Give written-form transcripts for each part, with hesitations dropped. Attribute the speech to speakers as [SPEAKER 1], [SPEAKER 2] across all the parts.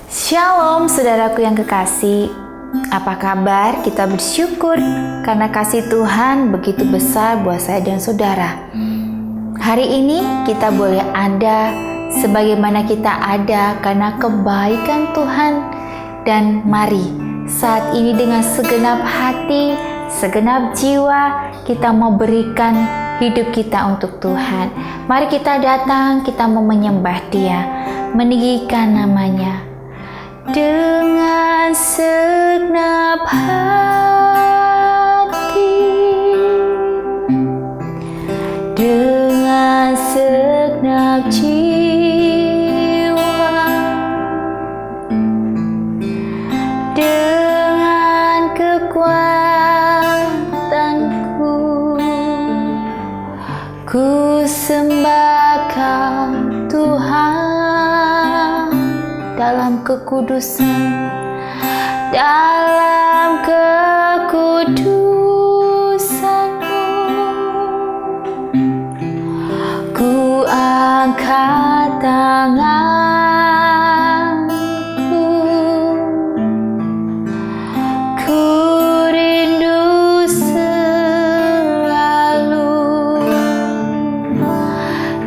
[SPEAKER 1] Shalom saudaraku yang kekasih. Apa kabar? Kita bersyukur karena kasih Tuhan begitu besar buat saya dan saudara. Hari ini kita boleh ada sebagaimana kita ada karena kebaikan Tuhan. Dan mari saat ini dengan segenap hati, segenap jiwa kita mau berikan hidup kita untuk Tuhan. Mari kita datang, kita mau menyembah Dia, meninggikan namanya. Dengan segenap hati, dengan segenap jiwa, dengan kekuatanku, ku sembahkan Tuhan. Dalam kekudusan, dalam kekudusan-Mu, ku angkat tanganku, ku rindu selalu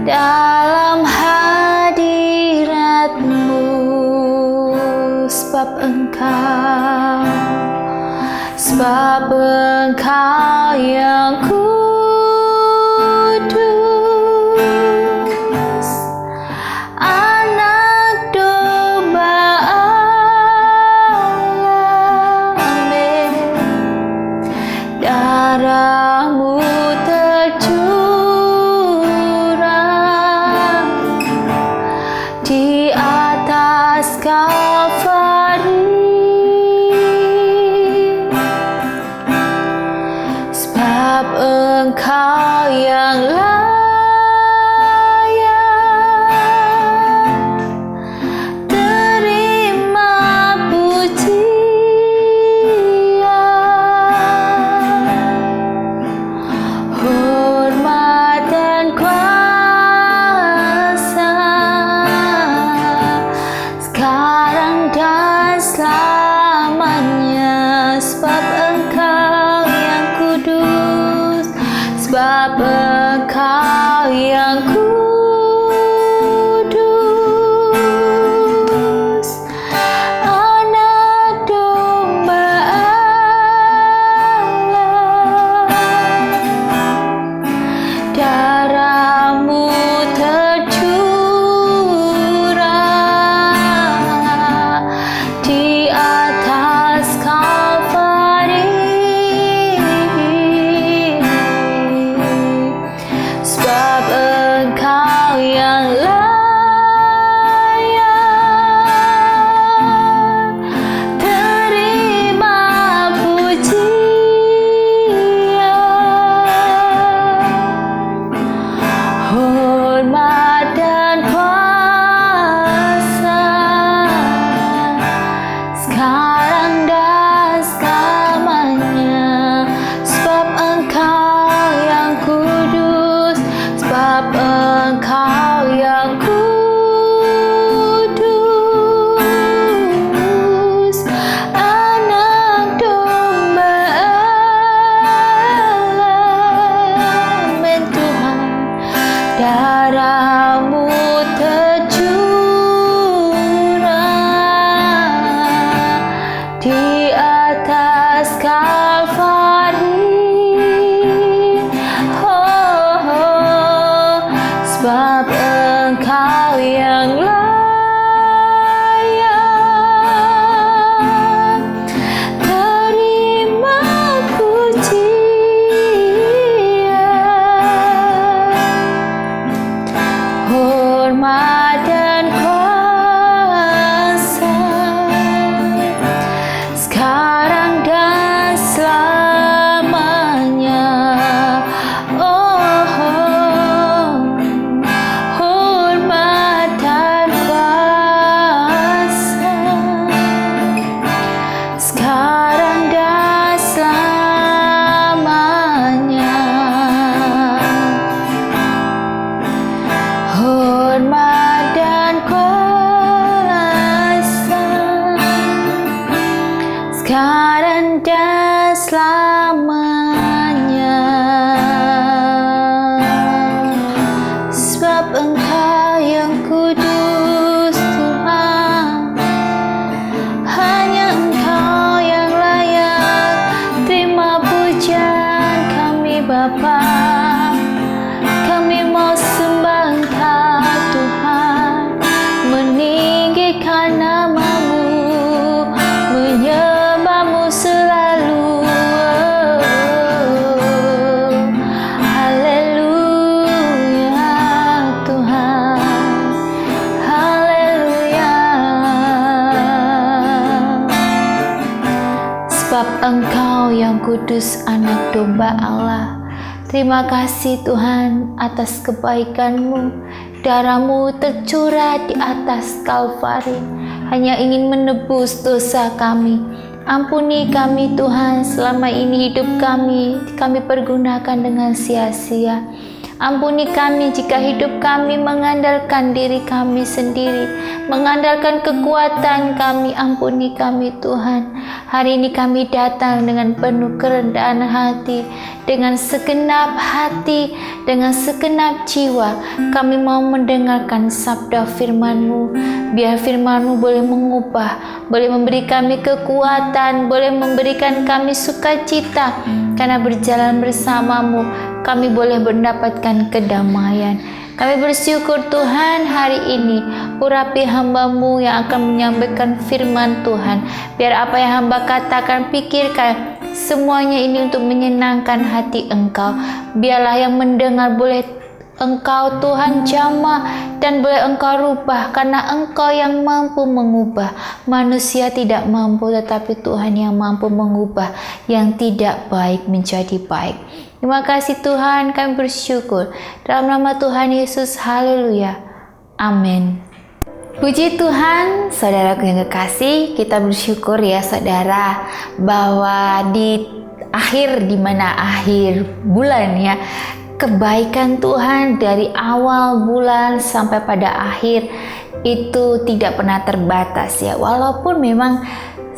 [SPEAKER 1] dalam hadirat-Mu. Sebab Engkau yang kudus, Anak domba Allah, darah-Mu tercurah di atas Kalvari. Engkau yang layak terima pujian, hormat dan kuasa sekarang sebab Engkau yang kudus, Anak Domba Allah. Terima kasih Tuhan atas kebaikan-Mu. Darah-Mu tercurah di atas Kalvari, hanya ingin menebus dosa kami. Ampuni kami Tuhan, selama ini hidup kami pergunakan dengan sia-sia. Ampuni kami jika hidup kami mengandalkan diri kami sendiri, mengandalkan kekuatan kami. Ampuni kami Tuhan. Hari ini kami datang dengan penuh kerendahan hati, dengan segenap hati, dengan segenap jiwa. Kami mau mendengarkan sabda firman-Mu. Biar firman-Mu boleh mengubah, boleh memberi kami kekuatan, boleh memberikan kami sukacita. Karena berjalan bersama-Mu, kami boleh mendapatkan kedamaian. Kami bersyukur Tuhan, hari ini urapi hamba-Mu yang akan menyampaikan firman Tuhan. Biar apa yang hamba katakan, pikirkan, semuanya ini untuk menyenangkan hati Engkau. Biarlah yang mendengar boleh Engkau Tuhan jamah dan boleh Engkau rubah, karena Engkau yang mampu mengubah. Manusia tidak mampu, tetapi Tuhan yang mampu mengubah yang tidak baik menjadi baik. Terima kasih Tuhan, kami bersyukur. Dalam nama Tuhan Yesus, haleluya. Amin. Puji Tuhan, saudaraku yang kekasih, kita bersyukur ya saudara, bahwa di akhir bulan ya, kebaikan Tuhan dari awal bulan sampai pada akhir itu tidak pernah terbatas ya. Walaupun memang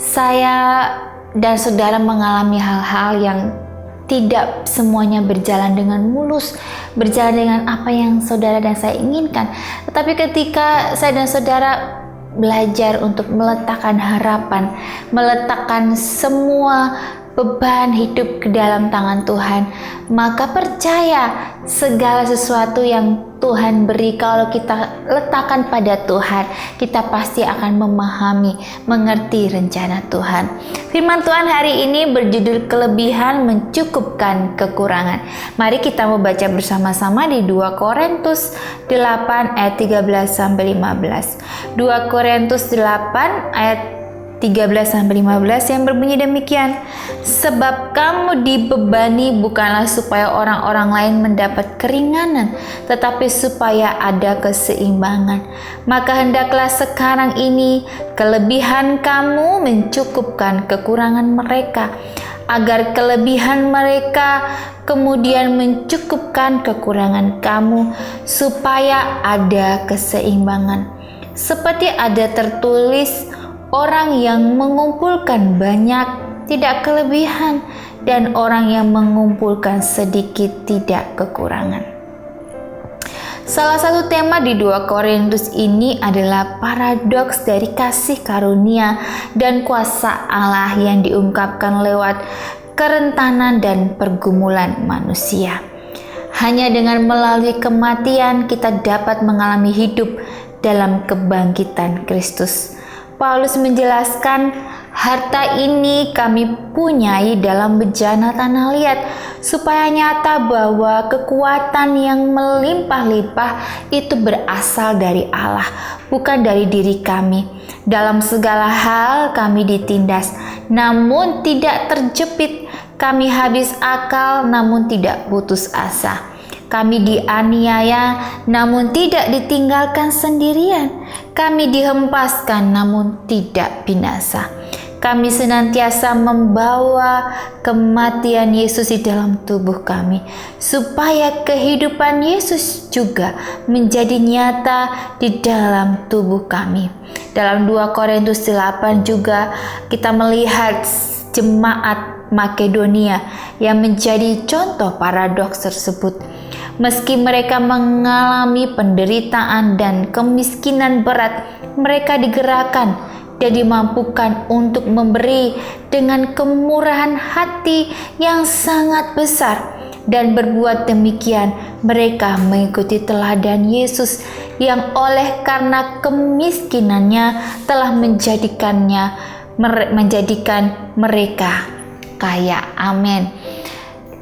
[SPEAKER 1] saya dan saudara mengalami hal-hal yang tidak semuanya berjalan dengan mulus, berjalan dengan apa yang saudara dan saya inginkan. Tetapi ketika saya dan saudara belajar untuk meletakkan harapan, meletakkan semua beban hidup ke dalam tangan Tuhan, maka percaya segala sesuatu yang Tuhan beri, kalau kita letakkan pada Tuhan, kita pasti akan memahami, mengerti rencana Tuhan. Firman Tuhan hari ini berjudul kelebihan mencukupkan kekurangan. Mari kita membaca bersama-sama di 2 Korintus 8 ayat 13-15. 2 Korintus 8 ayat 13-15 yang berbunyi demikian. Sebab kamu dibebani bukanlah supaya orang-orang lain mendapat keringanan, tetapi supaya ada keseimbangan. Maka hendaklah sekarang ini kelebihan kamu mencukupkan kekurangan mereka, agar kelebihan mereka kemudian mencukupkan kekurangan kamu, supaya ada keseimbangan. Seperti ada tertulis, orang yang mengumpulkan banyak tidak kelebihan, dan orang yang mengumpulkan sedikit tidak kekurangan. Salah satu tema di 2 Korintus ini adalah paradoks dari kasih karunia dan kuasa Allah yang diungkapkan lewat kerentanan dan pergumulan manusia. Hanya dengan melalui kematian kita dapat mengalami hidup dalam kebangkitan Kristus. Paulus menjelaskan, harta ini kami punyai dalam bejana tanah liat, supaya nyata bahwa kekuatan yang melimpah-limpah itu berasal dari Allah, bukan dari diri kami. Dalam segala hal kami ditindas, namun tidak terjepit. Kami habis akal, namun tidak putus asa. Kami dianiaya, namun tidak ditinggalkan sendirian. Kami dihempaskan, namun tidak binasa. Kami senantiasa membawa kematian Yesus di dalam tubuh kami, supaya kehidupan Yesus juga menjadi nyata di dalam tubuh kami. Dalam 2 Korintus 8 juga kita melihat jemaat Makedonia yang menjadi contoh paradoks tersebut. Meski mereka mengalami penderitaan dan kemiskinan berat, mereka digerakkan dan dimampukan untuk memberi dengan kemurahan hati yang sangat besar. Dan berbuat demikian, mereka mengikuti teladan Yesus yang oleh karena kemiskinannya telah menjadikan mereka kaya. Amin.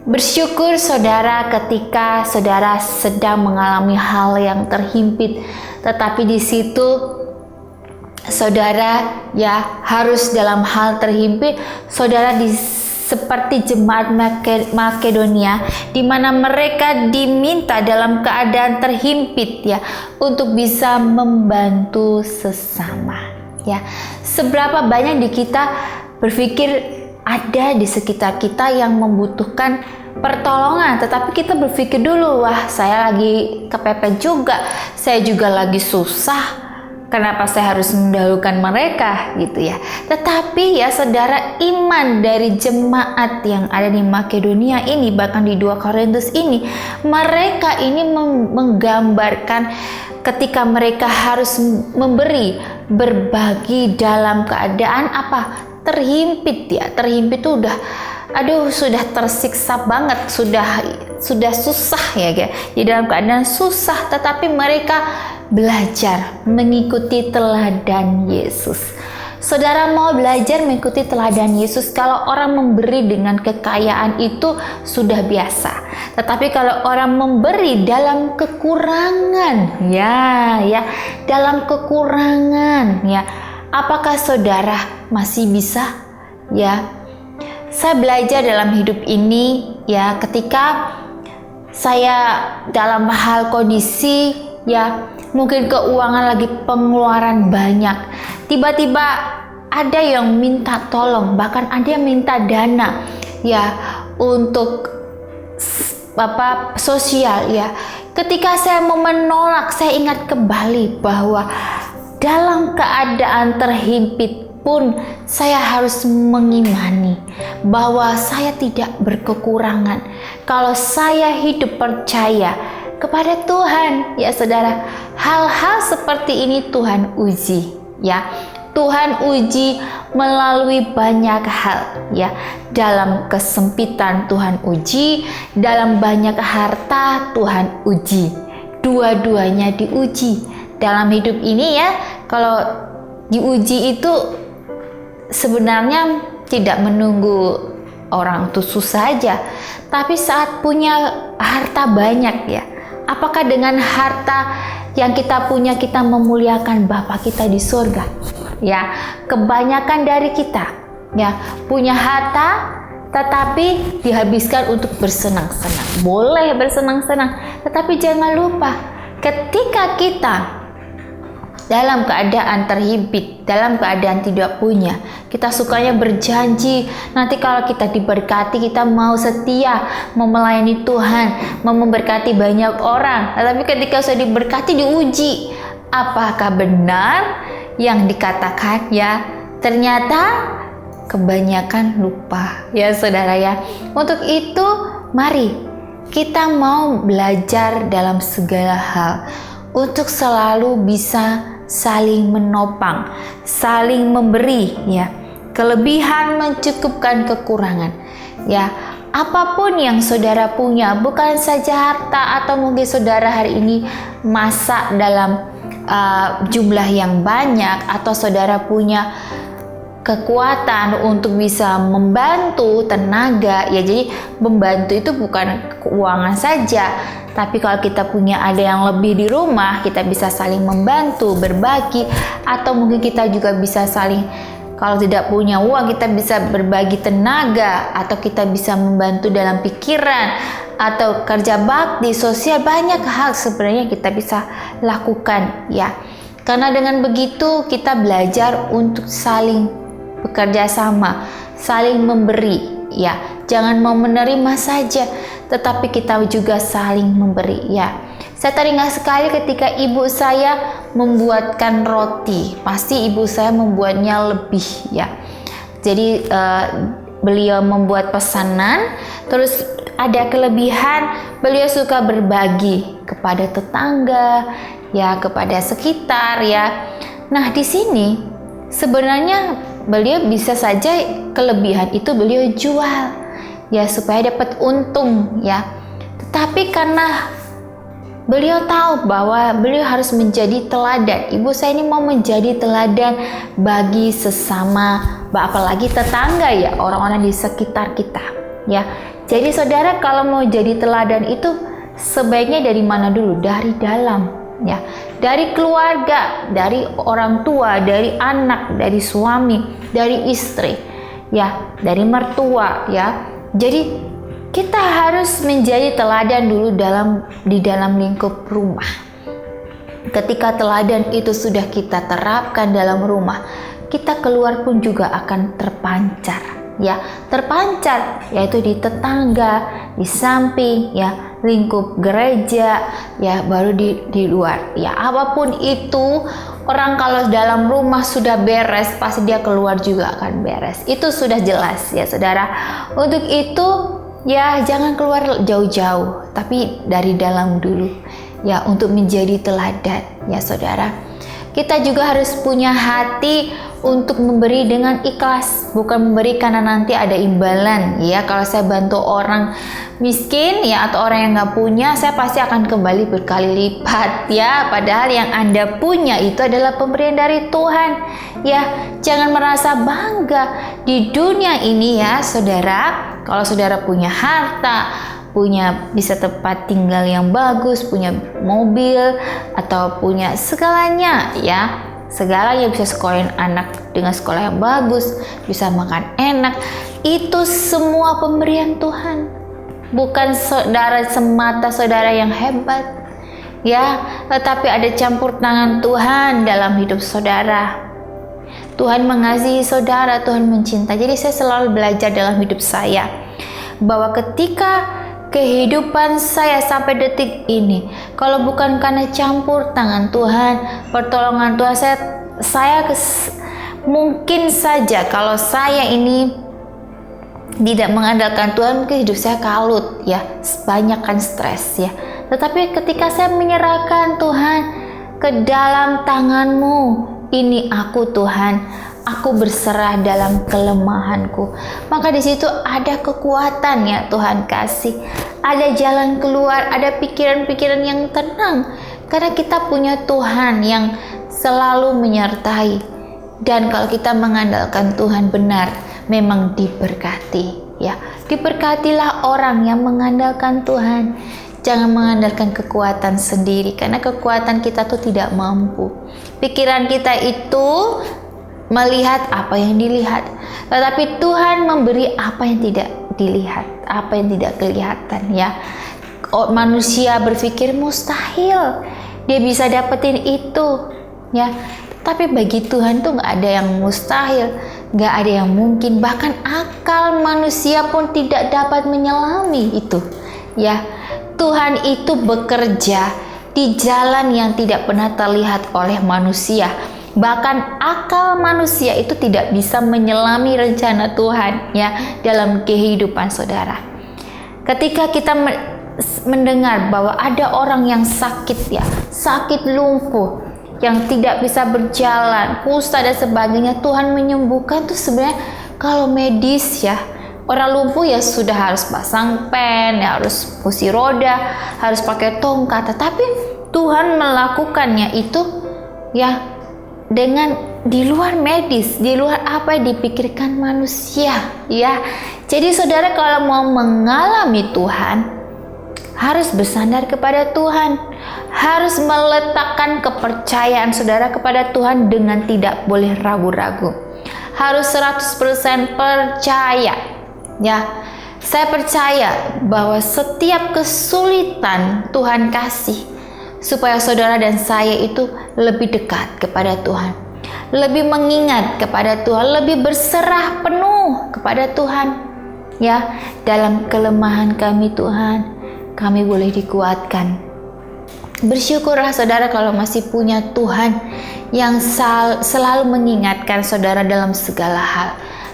[SPEAKER 1] Bersyukur saudara ketika saudara sedang mengalami hal yang terhimpit, tetapi di situ saudara ya harus dalam hal terhimpit, saudara seperti jemaat Makedonia, di mana mereka diminta dalam keadaan terhimpit ya untuk bisa membantu sesama ya. Seberapa banyak di kita berpikir ada di sekitar kita yang membutuhkan pertolongan, tetapi kita berpikir dulu, wah saya lagi kepepet juga, saya juga lagi susah, kenapa saya harus mendahulukan mereka gitu ya. Tetapi ya saudara, iman dari jemaat yang ada di Makedonia ini, bahkan di 2 Korintus ini, mereka ini menggambarkan ketika mereka harus memberi, berbagi dalam keadaan apa? Terhimpit ya. Terhimpit itu sudah tersiksa banget, sudah susah ya guys. Di dalam keadaan susah, tetapi mereka belajar mengikuti teladan Yesus. Saudara mau belajar mengikuti teladan Yesus, kalau orang memberi dengan kekayaan itu sudah biasa. Tetapi kalau orang memberi dalam kekurangan, dalam kekurangan, apakah saudara masih bisa? Ya, saya belajar dalam hidup ini, ya, ketika saya dalam hal kondisi, ya, mungkin keuangan lagi pengeluaran banyak, tiba-tiba ada yang minta tolong, bahkan ada yang minta dana ya untuk sosial ya. Ketika saya mau menolak, saya ingat kembali bahwa dalam keadaan terhimpit pun saya harus mengimani bahwa saya tidak berkekurangan kalau saya hidup percaya kepada Tuhan ya saudara. Hal-hal seperti ini Tuhan uji ya. Tuhan uji melalui banyak hal ya. Dalam kesempitan Tuhan uji, dalam banyak harta Tuhan uji. Dua-duanya diuji. Dalam hidup ini ya, kalau diuji itu sebenarnya tidak menunggu orang itu susah aja. Tapi saat punya harta banyak ya, apakah dengan harta yang kita punya kita memuliakan Bapa kita di surga? Ya, kebanyakan dari kita ya punya harta tetapi dihabiskan untuk bersenang-senang. Boleh bersenang-senang, tetapi jangan lupa ketika kita dalam keadaan terhimpit, dalam keadaan tidak punya, kita sukanya berjanji nanti kalau kita diberkati kita mau setia, mau melayani Tuhan, mau memberkati banyak orang. Tetapi ketika sudah diberkati diuji, apakah benar yang dikatakan ya? Ternyata kebanyakan lupa ya saudara ya. Untuk itu mari kita mau belajar dalam segala hal untuk selalu bisa saling menopang, saling memberi ya. Kelebihan mencukupkan kekurangan ya. Apapun yang saudara punya, bukan saja harta, atau mungkin saudara hari ini masak dalam jumlah yang banyak, atau saudara punya kekuatan untuk bisa membantu tenaga ya. Jadi membantu itu bukan keuangan saja, tapi kalau kita punya ada yang lebih di rumah, kita bisa saling membantu, berbagi, atau mungkin kita juga bisa saling, kalau tidak punya uang kita bisa berbagi tenaga, atau kita bisa membantu dalam pikiran, atau kerja bakti sosial. Banyak hal sebenarnya kita bisa lakukan ya. Karena dengan begitu kita belajar untuk saling bekerja sama, saling memberi ya. Jangan mau menerima saja, tetapi kita juga saling memberi ya. Saya teringat sekali ketika ibu saya membuatkan roti, pasti ibu saya membuatnya lebih ya. Jadi beliau membuat pesanan, terus ada kelebihan, beliau suka berbagi kepada tetangga ya, kepada sekitar ya. Nah, di sini sebenarnya beliau bisa saja kelebihan itu beliau jual ya supaya dapat untung ya. Tetapi karena beliau tahu bahwa beliau harus menjadi teladan, ibu saya ini mau menjadi teladan bagi sesama, apalagi tetangga ya, orang-orang di sekitar kita ya. Jadi saudara, kalau mau jadi teladan itu sebaiknya dari mana dulu? Dari dalam ya, dari keluarga, dari orang tua, dari anak, dari suami, dari istri, ya, dari mertua, ya. Jadi kita harus menjadi teladan dulu di dalam lingkup rumah. Ketika teladan itu sudah kita terapkan dalam rumah, kita keluar pun juga akan terpancar, ya, yaitu di tetangga, di samping, ya, lingkup gereja, ya, baru di luar, ya, apapun itu. Orang kalau dalam rumah sudah beres, pasti dia keluar juga akan beres. Itu sudah jelas, ya, saudara. Untuk itu, ya, jangan keluar jauh-jauh, tapi dari dalam dulu, ya, untuk menjadi teladan, ya, saudara. Kita juga harus punya hati untuk memberi dengan ikhlas, bukan memberi karena nanti ada imbalan, ya. Kalau saya bantu orang miskin, ya, atau orang yang nggak punya, saya pasti akan kembali berkali lipat, ya. Padahal yang Anda punya itu adalah pemberian dari Tuhan, ya. Jangan merasa bangga di dunia ini, ya, saudara. Kalau saudara punya harta, punya bisa tempat tinggal yang bagus, punya mobil, atau punya segalanya, ya, segalanya, bisa sekolahin anak dengan sekolah yang bagus, bisa makan enak, itu semua pemberian Tuhan. Bukan saudara semata saudara yang hebat, ya, tetapi ada campur tangan Tuhan dalam hidup saudara. Tuhan mengasihi saudara, Tuhan mencinta. Jadi saya selalu belajar dalam hidup saya bahwa ketika kehidupan saya sampai detik ini, kalau bukan karena campur tangan Tuhan, pertolongan Tuhan, saya mungkin saja kalau saya ini tidak mengandalkan Tuhan, mungkin hidup saya kalut, ya, banyakkan stres, ya. Tetapi ketika saya menyerahkan Tuhan ke dalam tangan-Mu, ini aku Tuhan, aku berserah dalam kelemahanku, maka di situ ada kekuatan, ya, Tuhan kasih, ada jalan keluar, ada pikiran-pikiran yang tenang, karena kita punya Tuhan yang selalu menyertai. Dan kalau kita mengandalkan Tuhan benar, memang diberkati, ya. Diberkatilah orang yang mengandalkan Tuhan. Jangan mengandalkan kekuatan sendiri, karena kekuatan kita tuh tidak mampu. Pikiran kita itu melihat apa yang dilihat, tetapi Tuhan memberi apa yang tidak dilihat, apa yang tidak kelihatan, ya. Manusia berpikir mustahil dia bisa dapetin itu, ya. Tapi bagi Tuhan tuh nggak ada yang mustahil, nggak ada yang mungkin. Bahkan akal manusia pun tidak dapat menyelami itu, ya. Tuhan itu bekerja di jalan yang tidak pernah terlihat oleh manusia. Bahkan akal manusia itu tidak bisa menyelami rencana Tuhan, ya, dalam kehidupan saudara. Ketika kita mendengar bahwa ada orang yang sakit, ya, sakit lumpuh, yang tidak bisa berjalan, kusta dan sebagainya, Tuhan menyembuhkan, tuh sebenarnya kalau medis, ya, orang lumpuh ya sudah harus pasang pen, ya, harus kursi roda, harus pakai tongkat. Tetapi Tuhan melakukannya itu, ya, dengan di luar medis, di luar apa yang dipikirkan manusia, ya. Jadi saudara kalau mau mengalami Tuhan, harus bersandar kepada Tuhan, harus meletakkan kepercayaan saudara kepada Tuhan dengan tidak boleh ragu-ragu, harus 100% percaya, ya. Saya percaya bahwa setiap kesulitan Tuhan kasih supaya saudara dan saya itu lebih dekat kepada Tuhan, lebih mengingat kepada Tuhan, lebih berserah penuh kepada Tuhan, ya. Dalam kelemahan kami Tuhan, kami boleh dikuatkan. Bersyukurlah saudara kalau masih punya Tuhan yang selalu mengingatkan saudara dalam segala hal,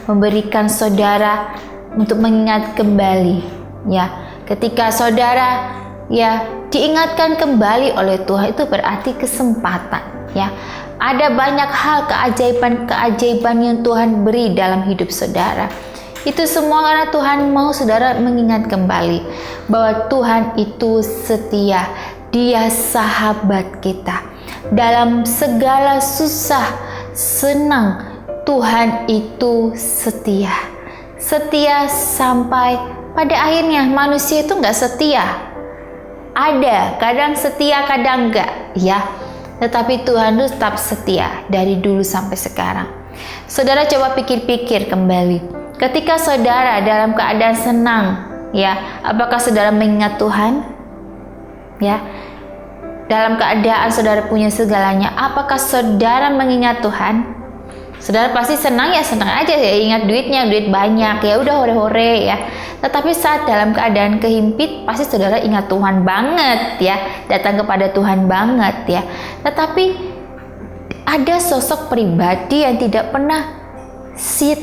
[SPEAKER 1] memberikan saudara untuk mengingat kembali, ya. Ketika saudara, ya, diingatkan kembali oleh Tuhan, itu berarti kesempatan, ya. Ada banyak hal keajaiban-keajaiban yang Tuhan beri dalam hidup saudara. Itu semua karena Tuhan mau saudara mengingat kembali bahwa Tuhan itu setia. Dia sahabat kita. Dalam segala susah, senang, Tuhan itu setia. Setia sampai pada akhirnya. Manusia itu nggak setia. Ada, kadang setia, kadang enggak, ya. Tetapi Tuhan itu tetap setia dari dulu sampai sekarang. Saudara coba pikir-pikir kembali. Ketika saudara dalam keadaan senang, ya, apakah saudara mengingat Tuhan? Ya. Dalam keadaan saudara punya segalanya, apakah saudara mengingat Tuhan? Saudara pasti senang ya, senang aja ya, ingat duitnya, duit banyak, ya udah hore-hore ya. Tetapi saat dalam keadaan kehimpit, pasti saudara ingat Tuhan banget ya, datang kepada Tuhan banget ya. Tetapi ada sosok pribadi yang tidak pernah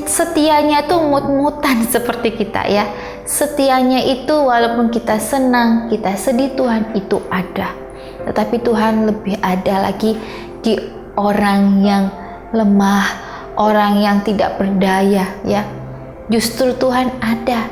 [SPEAKER 1] setianya tuh mut-mutan seperti kita ya. Setianya itu walaupun kita senang, kita sedih, Tuhan itu ada. Tetapi Tuhan lebih ada lagi di orang yang lemah, orang yang tidak berdaya ya. Justru Tuhan ada.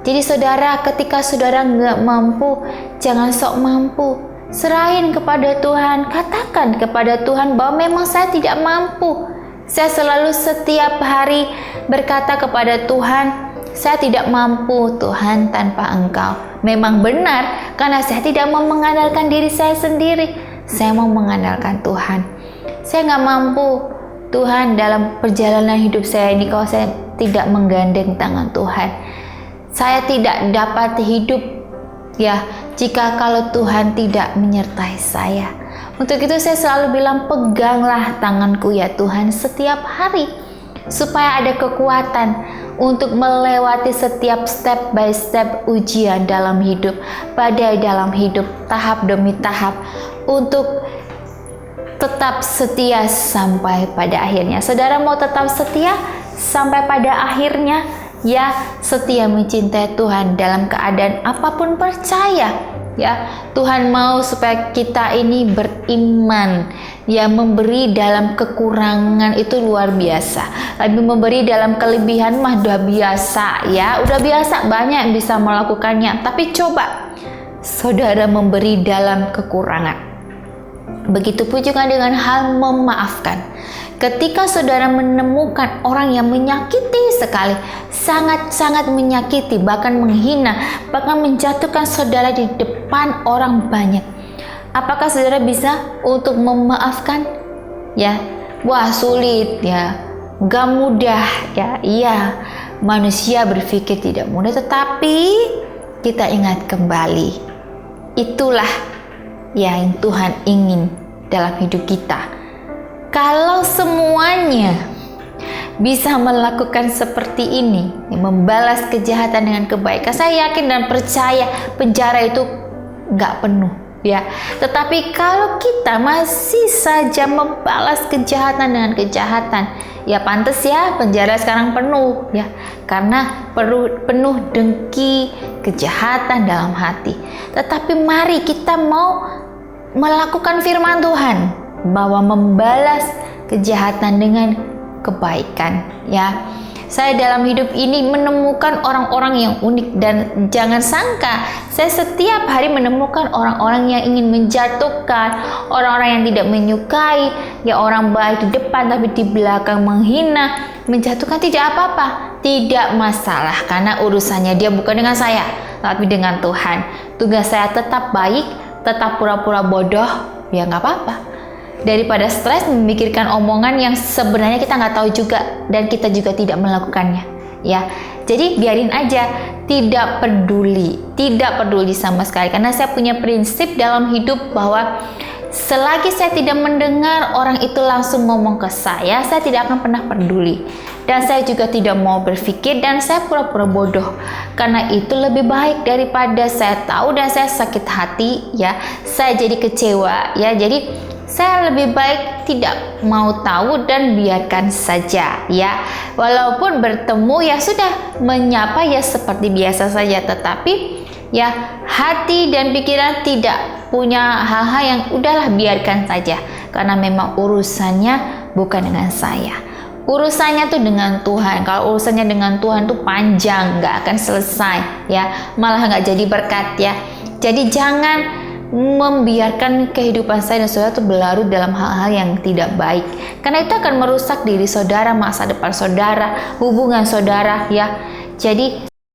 [SPEAKER 1] Jadi saudara, ketika saudara nggak mampu, jangan sok mampu. Serahin kepada Tuhan, katakan kepada Tuhan bahwa memang saya tidak mampu. Saya selalu setiap hari berkata kepada Tuhan, saya tidak mampu Tuhan tanpa Engkau. Memang benar, karena saya tidak mau mengandalkan diri saya sendiri. Saya mau mengandalkan Tuhan. Saya nggak mampu Tuhan dalam perjalanan hidup saya ini kalau saya tidak menggandeng tangan Tuhan. Saya tidak dapat hidup ya jika kalau Tuhan tidak menyertai saya. Untuk itu saya selalu bilang, peganglah tanganku ya Tuhan setiap hari, supaya ada kekuatan untuk melewati setiap step by step ujian dalam hidup, badai dalam hidup, tahap demi tahap, untuk tetap setia sampai pada akhirnya. Saudara mau tetap setia sampai pada akhirnya? Ya, setia mencintai Tuhan dalam keadaan apapun, percaya ya. Tuhan mau supaya kita ini beriman, ya, memberi dalam kekurangan itu luar biasa. Lebih memberi dalam kelebihan mah udah biasa ya, udah biasa, banyak yang bisa melakukannya. Tapi coba saudara memberi dalam kekurangan. Begitupun juga dengan hal memaafkan. Ketika saudara menemukan orang yang menyakiti sekali, sangat-sangat menyakiti, bahkan menghina, bahkan menjatuhkan saudara di depan orang banyak, apakah saudara bisa untuk memaafkan? Ya, wah sulit ya, gak mudah ya. Iya, manusia berpikir tidak mudah, tetapi kita ingat kembali, itulah yang Tuhan ingin dalam hidup kita. Kalau semuanya bisa melakukan seperti ini, membalas kejahatan dengan kebaikan, saya yakin dan percaya penjara itu gak penuh ya. Tetapi kalau kita masih saja membalas kejahatan dengan kejahatan, ya pantas ya penjara sekarang penuh ya, karena penuh dengki, kejahatan dalam hati. Tetapi mari kita mau melakukan firman Tuhan bahwa membalas kejahatan dengan kebaikan ya. Saya dalam hidup ini menemukan orang-orang yang unik, dan jangan sangka saya setiap hari menemukan orang-orang yang ingin menjatuhkan, orang-orang yang tidak menyukai ya, orang baik di depan tapi di belakang menghina, menjatuhkan. Tidak apa-apa, tidak masalah, karena urusannya dia bukan dengan saya tapi dengan Tuhan. Tugas saya tetap baik, tetap pura-pura bodoh ya, nggak apa-apa, daripada stres memikirkan omongan yang sebenarnya kita nggak tahu juga dan kita juga tidak melakukannya ya. Jadi biarin aja, tidak peduli sama sekali, karena saya punya prinsip dalam hidup bahwa selagi saya tidak mendengar orang itu langsung ngomong ke saya tidak akan pernah peduli. Dan saya juga tidak mau berpikir dan saya pura-pura bodoh, karena itu lebih baik daripada saya tahu dan saya sakit hati ya, saya jadi kecewa ya. Jadi saya lebih baik tidak mau tahu dan biarkan saja ya. Walaupun bertemu ya sudah, menyapa ya seperti biasa saja, tetapi ya hati dan pikiran tidak punya hal-hal yang udahlah biarkan saja, karena memang urusannya bukan dengan saya. Urusannya tuh dengan Tuhan. Kalau urusannya dengan Tuhan tuh panjang, nggak akan selesai ya, malah nggak jadi berkat ya. Jadi jangan membiarkan kehidupan saya dan saudara tuh berlarut dalam hal-hal yang tidak baik, karena itu akan merusak diri saudara, masa depan saudara, hubungan saudara ya. Jadi